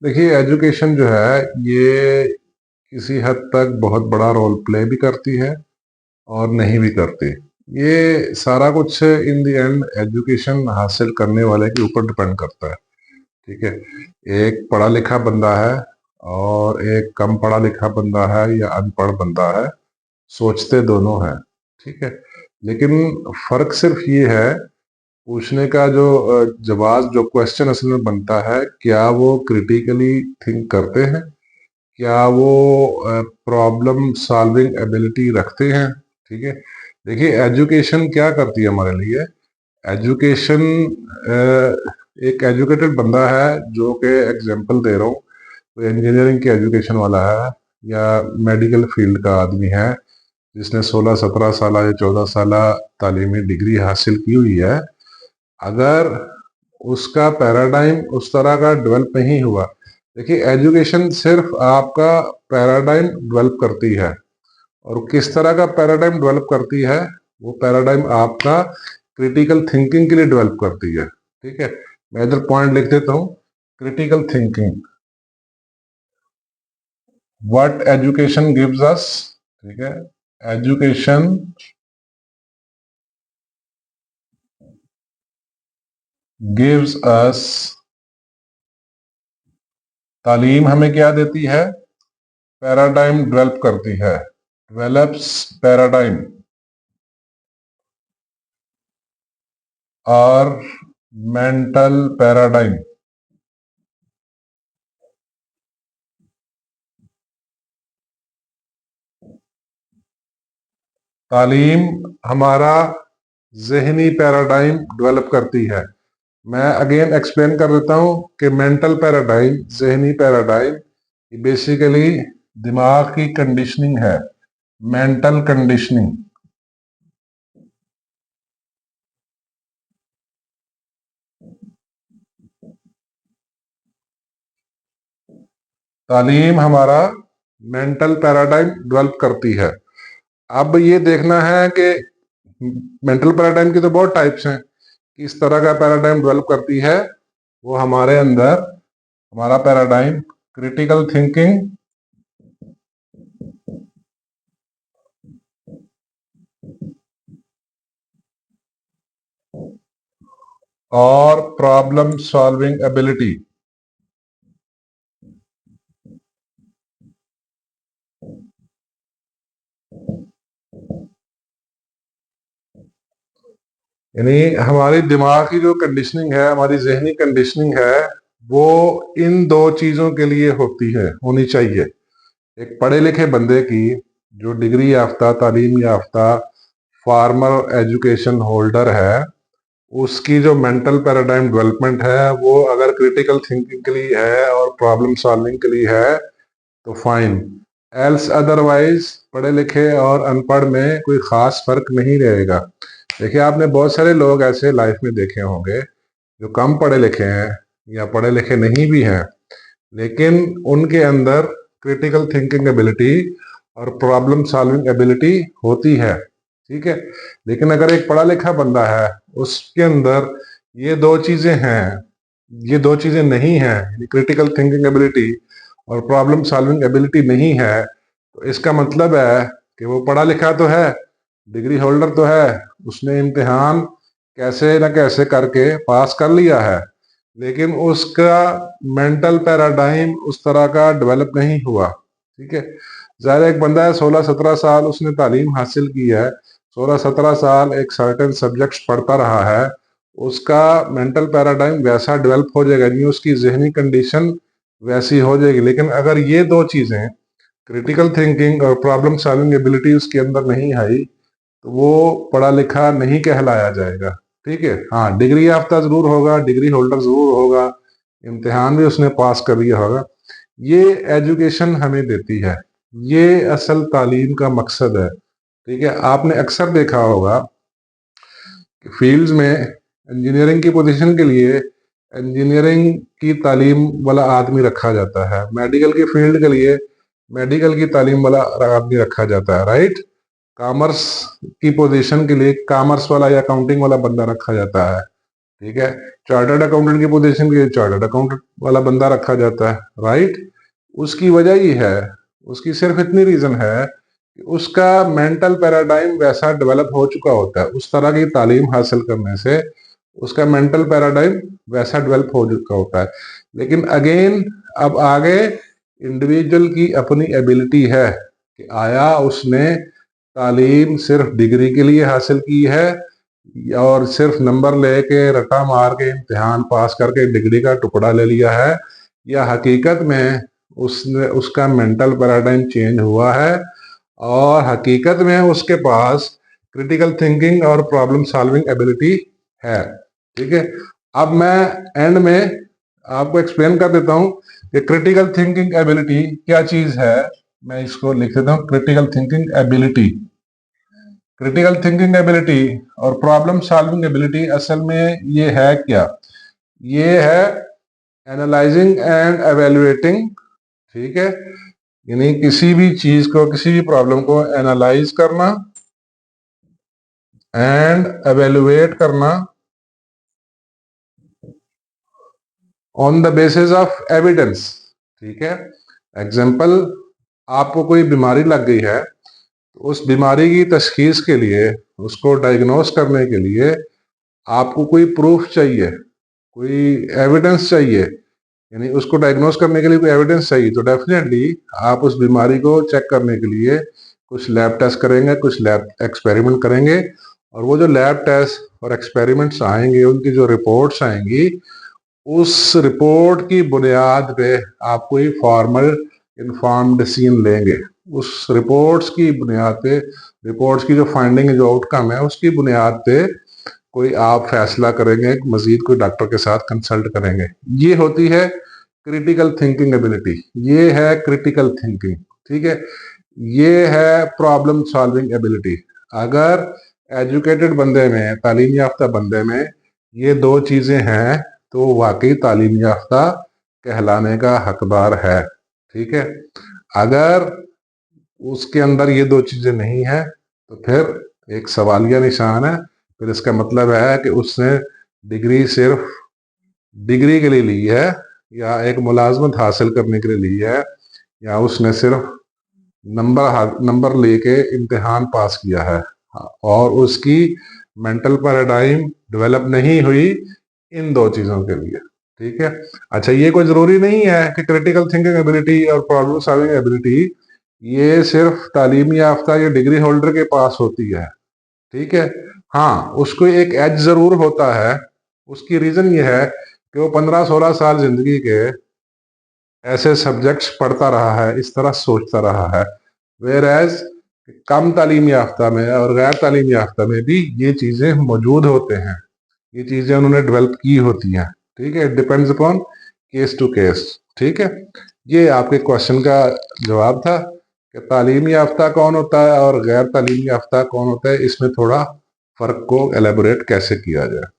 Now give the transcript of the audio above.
देखिए, एजुकेशन जो है ये किसी हद तक बहुत बड़ा रोल प्ले भी करती है और नहीं भी करती। ये सारा कुछ इन द एंड एजुकेशन हासिल करने वाले के ऊपर डिपेंड करता है। ठीक है, एक पढ़ा लिखा बंदा है और एक कम पढ़ा लिखा बंदा है या अनपढ़ बंदा है, सोचते दोनों हैं। ठीक है, लेकिन फर्क सिर्फ ये है, पूछने का जो जवाब, जो क्वेश्चन असल में बनता है, क्या वो क्रिटिकली थिंक करते हैं, क्या वो प्रॉब्लम सॉल्विंग एबिलिटी रखते हैं। ठीक है, देखिए एजुकेशन क्या करती है हमारे लिए। एजुकेशन, एक एजुकेटेड बंदा है, जो कि एग्जांपल दे रहा हूँ, कोई इंजीनियरिंग की एजुकेशन वाला है या मेडिकल फील्ड का आदमी है जिसने 16-17 साल या 14 साल तालीमी डिग्री हासिल की हुई है, अगर उसका पैराडाइम उस तरह का डेवलप नहीं हुआ। देखिए, एजुकेशन सिर्फ आपका पैराडाइम डेवलप करती है, और किस तरह का पैराडाइम डेवलप करती है, वो पैराडाइम आपका क्रिटिकल थिंकिंग के लिए डेवलप करती है। ठीक है, मैं इधर पॉइंट लिख देता हूं, critical thinking, what education gives us. ठीक है, एजुकेशन गिव्स अस, तालीम हमें क्या देती है, पैराडाइम डेवलप करती है, डेवलप्स पैराडाइम, और मेंटल पैराडाइम। तालीम हमारा जहनी पैराडाइम डेवलप करती है। मैं अगेन एक्सप्लेन कर देता हूं कि मेंटल पैराडाइम, जहनी पैराडाइम, बेसिकली दिमाग की कंडीशनिंग है, मेंटल कंडीशनिंग। तालीम हमारा मेंटल पैराडाइम डेवलप करती है। अब ये देखना है कि मेंटल पैराडाइम की तो बहुत टाइप्स हैं, किस तरह का पैराडाइम डेवलप करती है। वो हमारे अंदर, हमारा पैराडाइम क्रिटिकल थिंकिंग और प्रॉब्लम सॉल्विंग एबिलिटी। यानी हमारी दिमाग की जो कंडीशनिंग है, हमारी जहनी कंडीशनिंग है, वो इन दो चीजों के लिए होती है, होनी चाहिए। एक पढ़े लिखे बंदे की, जो डिग्री याफ्ता, तालीम याफ्ता, फार्मर एजुकेशन होल्डर है, उसकी जो मेंटल पैराडाइम डेवलपमेंट है, वो अगर क्रिटिकल थिंकिंग के लिए है और प्रॉब्लम सॉल्विंग के लिए है तो फाइन, एल्स अदरवाइज पढ़े लिखे और अनपढ़ में कोई खास फर्क नहीं रहेगा। देखिए, आपने बहुत सारे लोग ऐसे लाइफ में देखे होंगे जो कम पढ़े लिखे हैं या पढ़े लिखे नहीं भी हैं, लेकिन उनके अंदर क्रिटिकल थिंकिंग एबिलिटी और प्रॉब्लम सॉल्विंग एबिलिटी होती है। ठीक है, लेकिन अगर एक पढ़ा लिखा बंदा है, उसके अंदर ये दो चीजें हैं, ये दो चीजें नहीं हैं, क्रिटिकल थिंकिंग एबिलिटी और प्रॉब्लम सॉल्विंग एबिलिटी नहीं है, तो इसका मतलब है कि वो पढ़ा लिखा तो है, डिग्री होल्डर तो है, उसने इम्तिहान कैसे न कैसे करके पास कर लिया है, लेकिन उसका मेंटल पैराडाइम उस तरह का डेवलप नहीं हुआ। ठीक है, ज़ाहिर एक बंदा है, 16-17 साल उसने तालीम हासिल की है, 16-17 साल एक सर्टेन सब्जेक्ट्स पढ़ता रहा है, उसका मेंटल पैराडाइम वैसा डेवलप हो जाएगा, नहीं उसकी जहनी कंडीशन वैसी हो जाएगी। लेकिन अगर ये दो चीज़ें, क्रिटिकल थिंकिंग और प्रॉब्लम सॉल्विंग एबिलिटी उसके अंदर नहीं आई, तो वो पढ़ा लिखा नहीं कहलाया जाएगा। ठीक है, हाँ, डिग्री याफ्ता जरूर होगा, डिग्री होल्डर जरूर होगा, इम्तिहान भी उसने पास कर लिया होगा। ये एजुकेशन हमें देती है, ये असल तालीम का मकसद है। ठीक है, आपने अक्सर देखा होगा कि फील्ड्स में इंजीनियरिंग की पोजीशन के लिए इंजीनियरिंग की तालीम वाला आदमी रखा जाता है, मेडिकल की फील्ड के लिए मेडिकल की तालीम वाला आदमी रखा जाता है, राइट। कॉमर्स की पोजीशन के लिए कॉमर्स वाला या अकाउंटिंग वाला बंदा रखा जाता है। ठीक है। चार्टर्ड अकाउंटेंट की पोजीशन के लिए चार्टर्ड अकाउंटेंट वाला बंदा रखा जाता है, राइट। उसकी वजह ही है, उसकी सिर्फ इतनी रीजन है कि उसका मेंटल पैराडाइम वैसा डेवलप हो चुका होता है, उस तरह की तालीम हासिल करने से उसका मेंटल पैराडाइम वैसा डेवलप हो चुका होता है। लेकिन अगेन अब आगे इंडिविजुअल की अपनी एबिलिटी है कि आया उसने तालीम सिर्फ डिग्री के लिए हासिल की है और सिर्फ नंबर लेके रटा मार के इम्तिहान पास करके डिग्री का टुकड़ा ले लिया है, या हकीकत में उसने उसका मेंटल पैराडाइम चेंज हुआ है और हकीकत में उसके पास क्रिटिकल थिंकिंग और प्रॉब्लम सॉल्विंग एबिलिटी है। ठीक है। अब मैं एंड में आपको एक्सप्लेन कर देता हूं कि क्रिटिकल थिंकिंग एबिलिटी क्या चीज है। मैं इसको लिख देता हूं, critical thinking ability. Critical thinking ability और प्रॉब्लम सॉल्विंग एबिलिटी असल में ये है क्या? ये है एनालाइजिंग एंड एवेल्युएटिंग। ठीक है, यानी किसी भी चीज को, किसी भी प्रॉब्लम को एनालाइज करना एंड एवेल्युएट करना on the basis of evidence. ठीक है। एग्जाम्पल, आपको कोई बीमारी लग गई है तो उस बीमारी की तशखीस के लिए, उसको डायग्नोस करने के लिए आपको कोई प्रूफ चाहिए, कोई एविडेंस चाहिए, यानी उसको डायग्नोस करने के लिए कोई एविडेंस चाहिए। तो डेफिनेटली आप उस बीमारी को चेक करने के लिए कुछ लैब टेस्ट करेंगे, कुछ लैब एक्सपेरिमेंट करेंगे, और वो जो लैब टेस्ट और एक्सपेरिमेंट्स आएंगे, उनकी जो रिपोर्ट्स आएंगी, उस रिपोर्ट की बुनियाद पे आप कोई फॉर्मल इन्फॉर्म्ड डिसीजन लेंगे। उस रिपोर्ट्स की बुनियाद पे, रिपोर्ट्स की जो फाइंडिंग, जो आउटकम है, उसकी बुनियाद पे कोई आप फैसला करेंगे, मजीद कोई डॉक्टर के साथ कंसल्ट करेंगे। ये होती है क्रिटिकल थिंकिंग एबिलिटी, ये है क्रिटिकल थिंकिंग। ठीक है। ये है प्रॉब्लम सॉल्विंग एबिलिटी। अगर एजुकेटेड बंदे में, तालीम याफ्ता बंदे में ये दो चीजें हैं तो वाकई तालीम याफ्ता कहलाने का हकदार है। ठीक है। अगर उसके अंदर ये दो चीजें नहीं है तो फिर एक सवालिया निशान है। फिर इसका मतलब है कि उसने डिग्री सिर्फ डिग्री के लिए ली है, या एक मुलाजमत हासिल करने के लिए ली है, या उसने सिर्फ नंबर लेके इम्तिहान पास किया है और उसकी मेंटल पैराडाइम डेवलप नहीं हुई इन दो चीजों के लिए। ठीक है। अच्छा, ये कोई जरूरी नहीं है कि क्रिटिकल थिंकिंग एबिलिटी और प्रॉब्लम सॉल्विंग एबिलिटी ये सिर्फ तालीमी याफ्ता या डिग्री होल्डर के पास होती है। ठीक है। हाँ, उसको एक एज जरूर होता है। उसकी रीजन ये है कि वो 15-16 साल जिंदगी के ऐसे सब्जेक्ट्स पढ़ता रहा है, इस तरह सोचता रहा है। वेयर एज कम तालीम याफ्ता में और गैर तालीम याफ्ता में भी ये चीजें मौजूद होते हैं, ये चीजें उन्होंने डेवलप की होती हैं। ठीक है। It depends upon case to case. ठीक है। ये आपके क्वेश्चन का जवाब था कि तालीम याफ्ता कौन होता है और गैर तालीम याफ्ता कौन होता है, इसमें थोड़ा फर्क को एलेबोरेट कैसे किया जाए।